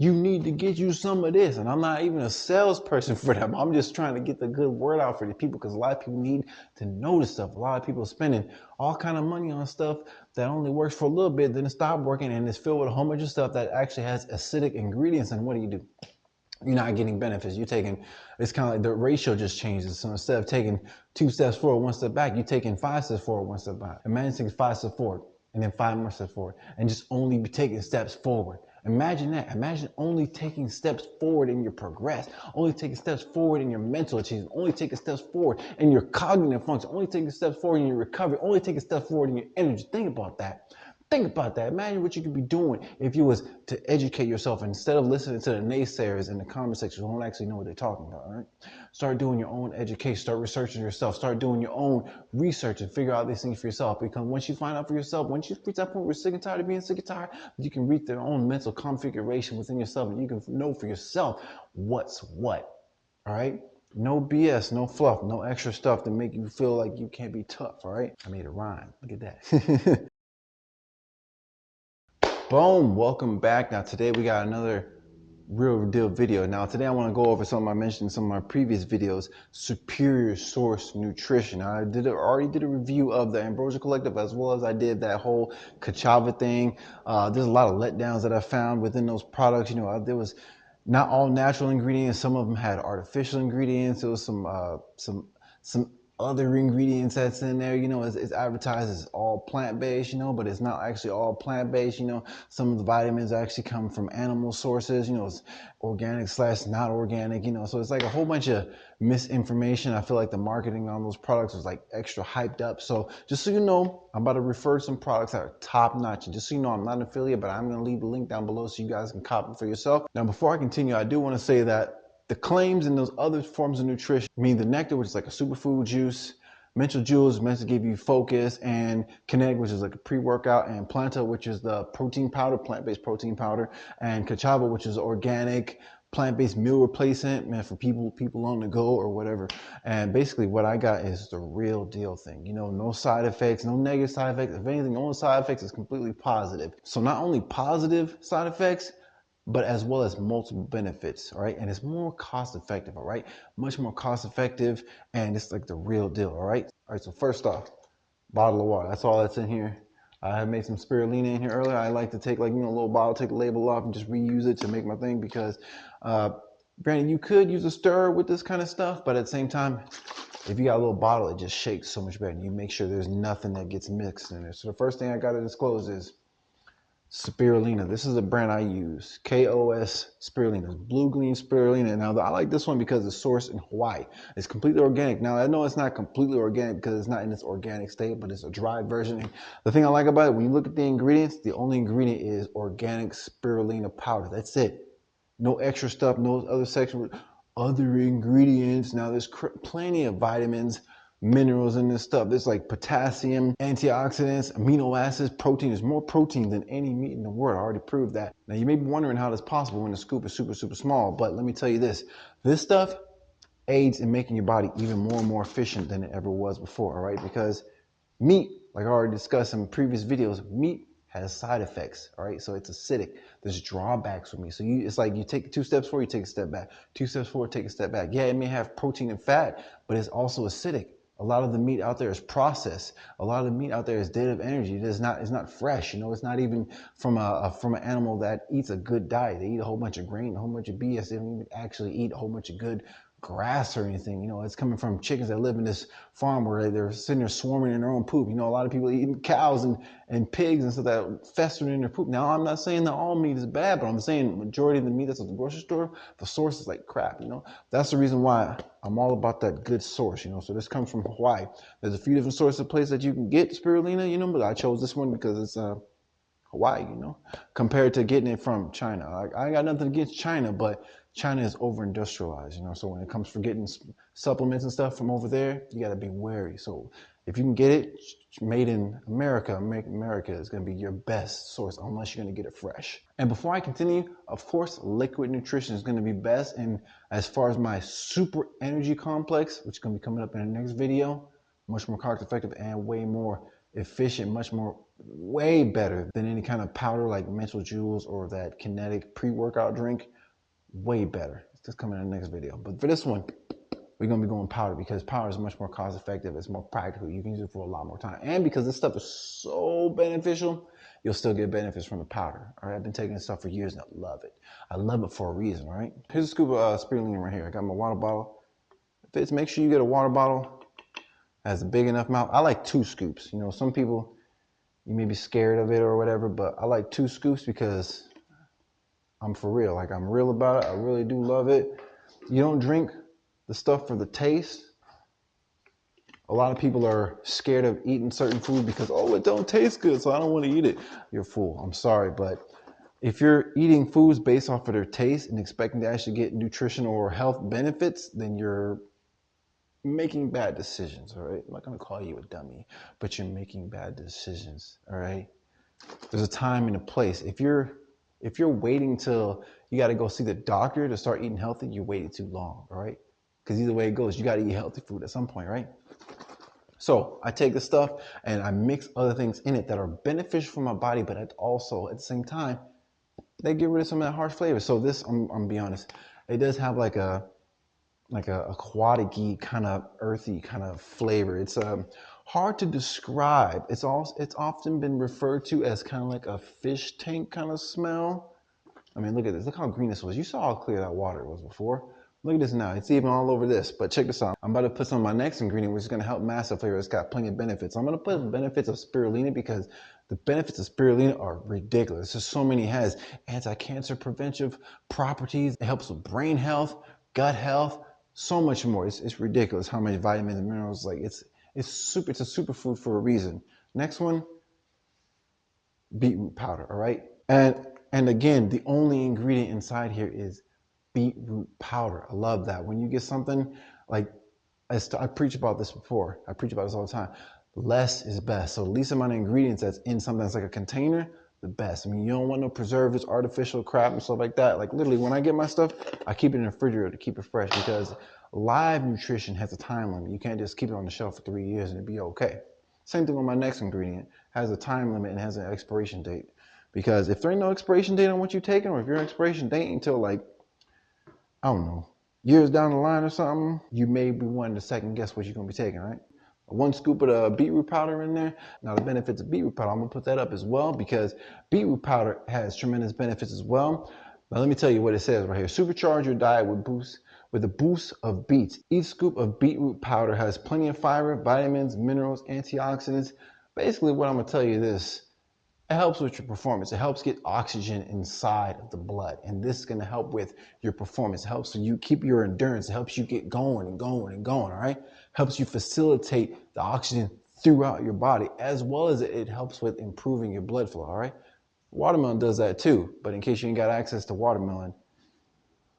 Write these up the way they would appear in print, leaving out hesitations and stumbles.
You need to get you some of this. And I'm not even a salesperson for them. I'm just trying to get the good word out for the people, because a lot of people need to know this stuff. A lot of people are spending all kind of money on stuff that only works for a little bit, then it stops working, and it's filled with a whole bunch of stuff that actually has acidic ingredients. And what do? You're not getting benefits. You're taking, it's kind of like the ratio just changes. So instead of taking 2 steps forward, 1 step back, you're taking 5 steps forward, 1 step back. Imagine taking 5 steps forward and then 5 more steps forward and just only be taking steps forward. Imagine that. Imagine only taking steps forward in your progress, only taking steps forward in your mental achievement, only taking steps forward in your cognitive function, only taking steps forward in your recovery, only taking steps forward in your energy. Think about that. Think about that. Imagine what you could be doing if you was to educate yourself instead of listening to the naysayers in the comment section who don't actually know what they're talking about, all right? Start doing your own education. Start researching yourself. Start doing your own research and figure out these things for yourself. Because once you find out for yourself, once you reach that point where you're sick and tired of being sick and tired, you can reach their own mental configuration within yourself, and you can know for yourself what's what, all right? No BS, no fluff, no extra stuff to make you feel like you can't be tough, all right? I made it rhyme. Look at that. Boom, welcome back. Now today we got another real deal video. Now today I want to go over something I mentioned in some of my previous videos, superior source nutrition. I already did a review of the Ambrosia Collective, as well as I did that whole Cashapp thing. There's a lot of letdowns that I found within those products. You know, there was not all natural ingredients. Some of them had artificial ingredients. There was some other ingredients that's in there. You know, it's advertised as all plant-based, you know, but it's not actually all plant-based. You know, some of the vitamins actually come from animal sources. You know, it's organic / not organic, you know, so it's like a whole bunch of misinformation. I feel like the marketing on those products was like extra hyped up. So just so you know, I'm about to refer to some products that are top notch. And just so you know, I'm not an affiliate, but I'm going to leave the link down below so you guys can copy for yourself. Now, before I continue, I do want to say that the claims in those other forms of nutrition, I mean the Nektar, which is like a superfood juice, Mental Jewels meant to give you focus, and Kinetic, which is like a pre-workout, and Planta, which is the protein powder, plant-based protein powder, and Cashapp, which is organic plant-based meal replacement, man, for people on the go or whatever. And basically what I got is the real deal thing. You know, no side effects, no negative side effects. If anything, the only side effects is completely positive. So not only positive side effects, but as well as multiple benefits, all right? And it's more cost effective, all right? Much more cost effective, and it's like the real deal, all right? All right, so first off, bottle of water. That's all that's in here. I made some spirulina in here earlier. I like to take like, you know, a little bottle, take the label off and just reuse it to make my thing, because granted, you could use a stirrer with this kind of stuff, but at the same time, if you got a little bottle, it just shakes so much better. You make sure there's nothing that gets mixed in there. So the first thing I got to disclose is spirulina. This is a brand I use, KOS spirulina, blue green spirulina. Now I like this one because it's sourced in Hawaii. It's completely organic. Now I know it's not completely organic because it's not in its organic state, but it's a dried version. And the thing I like about it, when you look at the ingredients, the only ingredient is organic spirulina powder. That's it. No extra stuff, no other section with other ingredients. Now there's plenty of vitamins, minerals in this stuff. There's like potassium, antioxidants, amino acids, protein. There's more protein than any meat in the world. I already proved that. Now you may be wondering how that's possible when the scoop is super, super small, but let me tell you this. This stuff aids in making your body even more and more efficient than it ever was before, all right? Because meat, like I already discussed in previous videos, meat has side effects, all right? So it's acidic. There's drawbacks with meat. So it's like you take 2 steps forward, you take a step back. 2 steps forward, take a step back. Yeah, it may have protein and fat, but it's also acidic. A lot of the meat out there is processed. A lot of the meat out there is dead of energy. It's not fresh. You know, it's not even from an animal that eats a good diet. They eat a whole bunch of grain, a whole bunch of BS. They don't even actually eat a whole bunch of good grass or anything. You know, it's coming from chickens that live in this farm where they're sitting there swarming in their own poop. You know, a lot of people eating cows and pigs and stuff that festering in their poop. Now, I'm not saying that all meat is bad, but I'm saying majority of the meat that's at the grocery store, the source is like crap, you know. That's the reason why I'm all about that good source, you know. So this comes from Hawaii. There's a few different sources of places that you can get spirulina, you know, but I chose this one because it's Hawaii, you know, compared to getting it from China. I ain't got nothing against China, but China is over industrialized, you know, so when it comes for getting supplements and stuff from over there, you got to be wary. So if you can get it made in America, make America is going to be your best source, unless you're going to get it fresh. And before I continue, of course, liquid nutrition is going to be best. And as far as my super energy complex, which is going to be coming up in the next video, much more cost effective and way more efficient, much more, way better than any kind of powder like Mental Jewels or that Kinetic pre-workout drink. Way better. It's just coming in the next video. But for this one, we're going to be going powder because powder is much more cost effective. It's more practical. You can use it for a lot more time. And because this stuff is so beneficial, you'll still get benefits from the powder. All right, I've been taking this stuff for years and I love it. I love it for a reason, all right? Here's a scoop of spirulina right here. I got my water bottle. If it's, make sure you get a water bottle that has a big enough mouth. I like 2 scoops. You know, some people, you may be scared of it or whatever, but I like 2 scoops because I'm for real. Like, I'm real about it. I really do love it. You don't drink the stuff for the taste. A lot of people are scared of eating certain food because, oh, it don't taste good, so I don't want to eat it. You're a fool. I'm sorry, but if you're eating foods based off of their taste and expecting to actually get nutritional or health benefits, then you're making bad decisions, all right? I'm not going to call you a dummy, but you're making bad decisions, all right? There's a time and a place. If you're waiting till you got to go see the doctor to start eating healthy, you waited too long, all right? Because either way it goes, you got to eat healthy food at some point, right? So I take this stuff and I mix other things in it that are beneficial for my body, but also at the same time, they get rid of some of that harsh flavor. So this, I'm gonna be honest, it does have like a aquatic-y kind of earthy kind of flavor. It's hard to describe. It's often been referred to as kind of like a fish tank kind of smell. I mean, look at this. Look how green this was. You saw how clear that water was before. Look at this now. It's even all over this. But check this out. I'm about to put some of my next ingredient, which is going to help mask the flavor. It's got plenty of benefits. I'm going to put the benefits of spirulina because the benefits of spirulina are ridiculous. There's so many. It has anti-cancer preventive properties. It helps with brain health, gut health, so much more. It's ridiculous how many vitamins and minerals. Like it's a superfood for a reason. Next one, beetroot powder. All right. And again, the only ingredient inside here is beetroot powder. I love that. When you get something like, I preach about this before. I preach about this all the time. Less is best. So the least amount of ingredients that's in something that's like a container, the best. I mean, you don't want no preservatives, artificial crap and stuff like that. Like literally when I get my stuff, I keep it in the refrigerator to keep it fresh because live nutrition has a time limit. You can't just keep it on the shelf for 3 years and it'd be okay. Same thing with my next ingredient. It has a time limit and has an expiration date. Because if there ain't no expiration date on what you're taking, or if your expiration date until like, I don't know, years down the line or something, you may be wanting to second guess what you're gonna be taking, right? 1 scoop of the beetroot powder in there. Now the benefits of beetroot powder, I'm gonna put that up as well because beetroot powder has tremendous benefits as well. Now let me tell you what it says right here. Supercharge your diet with a boost of beets. Each scoop of beetroot powder has plenty of fiber, vitamins, minerals, antioxidants. Basically what I'm gonna tell you this, it helps with your performance. It helps get oxygen inside of the blood. And this is going to help with your performance. It helps you keep your endurance. It helps you get going and going and going, all right? Helps you facilitate the oxygen throughout your body, as well as it helps with improving your blood flow, all right? Watermelon does that too, but in case you ain't got access to watermelon,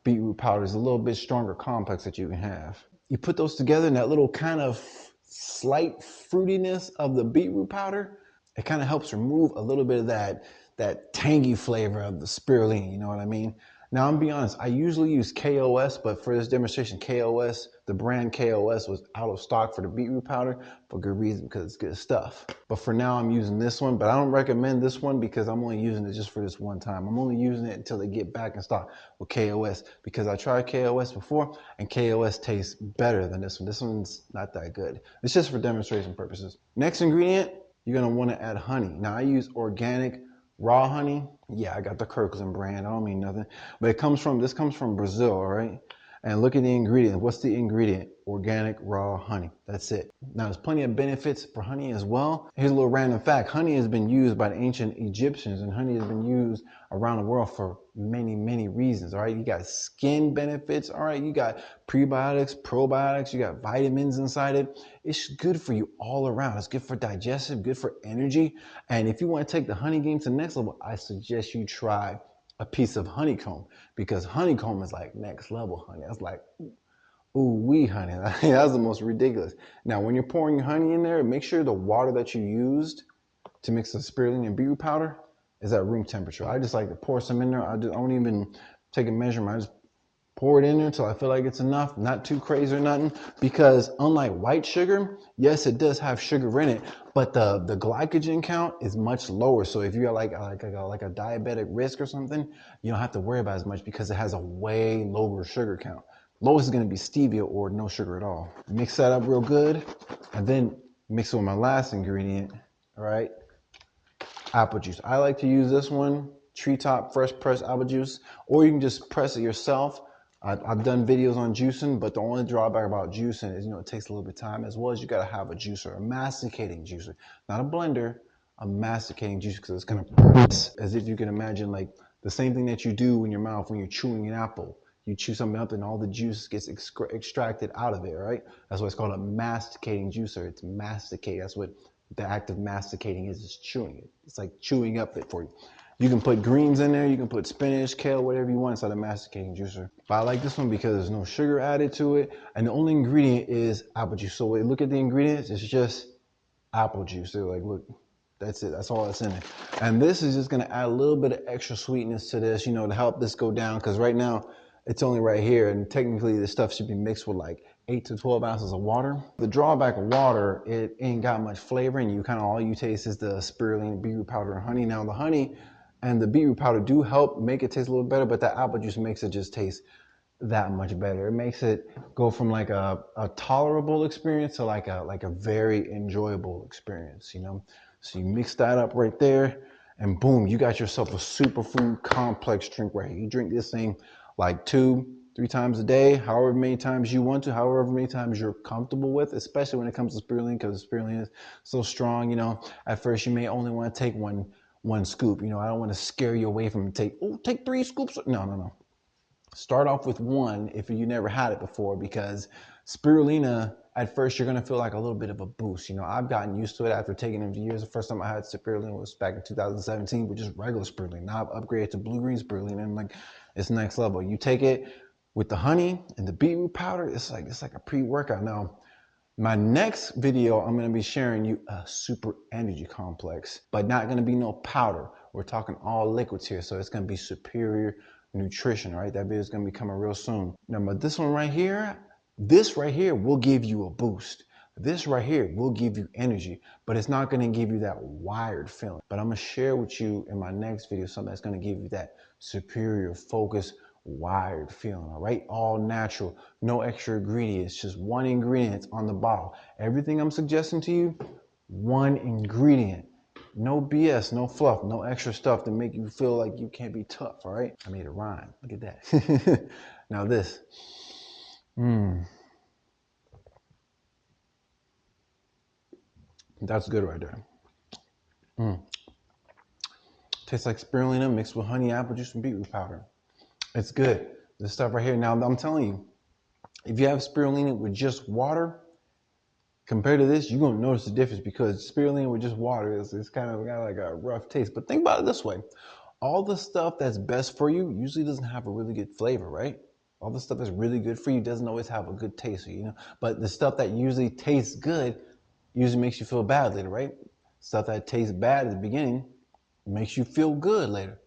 beetroot powder is a little bit stronger complex that you can have. You put those together and that little kind of slight fruitiness of the beetroot powder, it kind of helps remove a little bit of that tangy flavor of the spirulina, you know what I mean? Now, I'm gonna be honest, I usually use KOS, but for this demonstration, KOS, the brand KOS was out of stock for the beetroot powder for good reason, because it's good stuff. But for now, I'm using this one, but I don't recommend this one because I'm only using it just for this one time. I'm only using it until they get back in stock with KOS because I tried KOS before and KOS tastes better than this one. This one's not that good. It's just for demonstration purposes. Next ingredient, you're gonna wanna add honey. Now I use organic raw honey. Yeah, I got the Kirkland brand. I don't mean nothing, but this comes from Brazil, all right? And look at the ingredient. What's the ingredient? Organic raw honey. That's it. Now there's plenty of benefits for honey as well. Here's a little random fact. Honey has been used by the ancient Egyptians, and honey has been used around the world for many, many reasons, all right? You got skin benefits, all right? You got prebiotics, probiotics, you got vitamins inside it. It's good for you all around. It's good for digestive, good for energy. And if you want to take the honey game to the next level, I suggest you try a piece of honeycomb, because honeycomb is like next level honey. That's like, ooh wee honey. That's the most ridiculous. Now, when you're pouring your honey in there, make sure the water that you used to mix the spirulina and beetroot powder is at room temperature. I just like to pour some in there. I don't even take a measurement. I just Pour it in there until I feel like it's enough, not too crazy or nothing. Because unlike white sugar, yes, it does have sugar in it, but the glycogen count is much lower. So if you're like a diabetic risk or something, you don't have to worry about as much because it has a way lower sugar count. Lowest is going to be stevia or no sugar at all. Mix that up real good, and then mix it with my last ingredient. All right, apple juice. I like to use this one, Treetop Fresh Pressed Apple Juice, or you can just press it yourself. I've done videos on juicing, but the only drawback about juicing is, it takes a little bit of time, as well as you got to have a juicer, a masticating juicer, not a blender, a masticating juicer, because it's going to press as if you can imagine like the same thing that you do in your mouth when you're chewing an apple. You chew something up and all the juice gets extracted out of it, right? That's why it's called a masticating juicer. It's masticate. That's what the act of masticating is chewing it. It's like chewing up it for you. You can put greens in there. You can put spinach, kale, whatever you want inside a masticating juicer. But I like this one because there's no sugar added to it. And the only ingredient is apple juice. So look at the ingredients. It's just apple juice. They're like, look, that's it. That's all that's in it. And this is just going to add a little bit of extra sweetness to this, to help this go down. Because right now it's only right here. And technically this stuff should be mixed with like 8 to 12 ounces of water. The drawback of water, it ain't got much flavor, and you all you taste is the spirulina, beetroot powder, and honey. Now the honey and the beetroot powder do help make it taste a little better, but that apple juice makes it just taste that much better. It makes it go from like a tolerable experience to like a very enjoyable experience, So you mix that up right there, and boom, you got yourself a superfood complex drink right here. You drink this thing like 2-3 times a day, however many times you want to, however many times you're comfortable with, especially when it comes to spirulina, because spirulina is so strong. At first you may only want to take one scoop. I don't want to scare you away from take 3 scoops. No. Start off with one if you never had it before, because spirulina, at first you're going to feel like a little bit of a boost. I've gotten used to it after taking it for years. The first time I had spirulina was back in 2017 with just regular spirulina. Now I've upgraded to blue-green spirulina, and like, it's next level. You take it with the honey and the beetroot powder, it's like a pre-workout. Now, my next video, I'm going to be sharing you a super energy complex, but not going to be no powder. We're talking all liquids here, so it's going to be superior nutrition, right? That video is going to be coming real soon. Now, but this right here will give you a boost. This right here will give you energy, but it's not going to give you that wired feeling. But I'm going to share with you in my next video something that's going to give you that superior focus, wired feeling. All right, all natural, no extra ingredients, just one ingredient on the bottle. Everything I'm suggesting to you, one ingredient. No BS, no fluff, no extra stuff to make you feel like you can't be tough. All right, I made it rhyme. Look at that. Now this, that's good right there. Tastes like spirulina mixed with honey, apple juice, and beetroot powder. It's good. This stuff right here. Now I'm telling you, if you have spirulina with just water, compared to this, you're going to notice the difference, because spirulina with just water is kind of got like a rough taste. But think about it this way. All the stuff that's best for you usually doesn't have a really good flavor, right? All the stuff that's really good for you doesn't always have a good taste, But the stuff that usually tastes good usually makes you feel bad later, right? Stuff that tastes bad at the beginning makes you feel good later,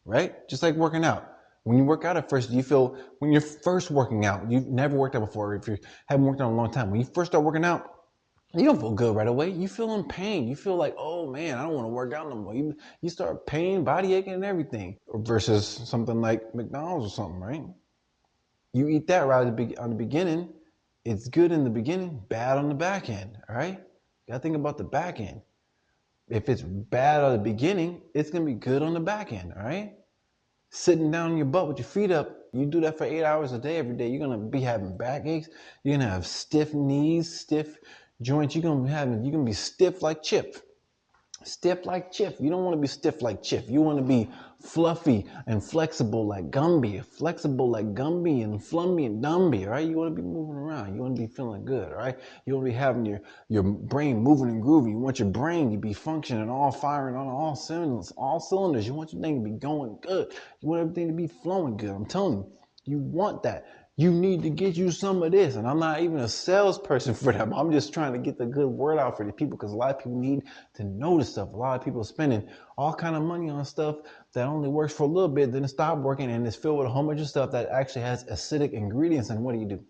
right? Just like working out. When you work out at first, when you're first working out, you've never worked out before, if you haven't worked out in a long time, when you first start working out, you don't feel good right away. You feel in pain. You feel like, oh man, I don't want to work out no more. You start pain, body aching, and everything. Versus something like McDonald's or something, right? You eat that right on the beginning. It's good in the beginning, bad on the back end. All right, you gotta think about the back end. If it's bad at the beginning, it's gonna be good on the back end. All right. Sitting down on your butt with your feet up, you do that for 8 hours a day every day, you're gonna be having backaches, you're gonna have stiff knees, stiff joints, you're gonna be stiff like Chip. Stiff like Chip. You don't want to be stiff like Chip. You want to be fluffy and flexible like Gumby, and Flumby and Dumby, all right? You want to be moving around. You want to be feeling good, all right? You want to be having your brain moving and grooving. You want your brain to be functioning, all firing on all cylinders. You want your thing to be going good. You want everything to be flowing good. I'm telling you, you want that. You need to get you some of this. And I'm not even a salesperson for them. I'm just trying to get the good word out for the people, because a lot of people need to know this stuff. A lot of people are spending all kind of money on stuff that only works for a little bit, then it stops working, and it's filled with a whole bunch of stuff that actually has acidic ingredients. And what do?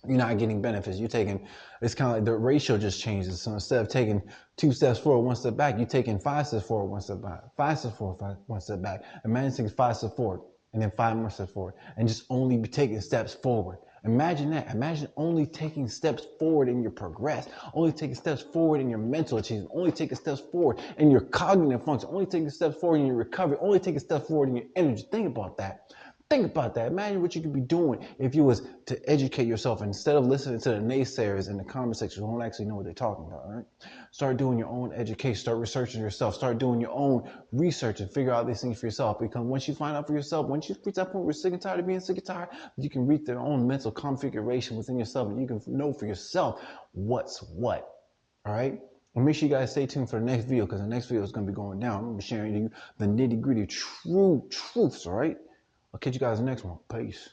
You're not getting benefits. You're taking, it's kind of like the ratio just changes. So instead of taking 2 steps forward, 1 step back, you're taking 5 steps forward, 1 step back, 5 steps forward, 1 step back. Imagine taking 5 steps forward and then 5 more steps forward, and just only be taking steps forward. Imagine that. Imagine only taking steps forward in your progress, only taking steps forward in your mental achievement, only taking steps forward in your cognitive function, only taking steps forward in your recovery, only taking steps forward in your energy. Think about that. Think about that. Imagine what you could be doing if you was to educate yourself instead of listening to the naysayers in the comment section who don't actually know what they're talking about, all right? Start doing your own education. Start researching yourself. Start doing your own research and figure out these things for yourself. Because once you find out for yourself, once you reach that point where you're sick and tired of being sick and tired, you can reach their own mental configuration within yourself, and you can know for yourself what's what, all right? And make sure you guys stay tuned for the next video, because the next video is going to be going down. I'm going to be sharing you the nitty gritty truths, all right? I'll catch you guys in the next one. Peace.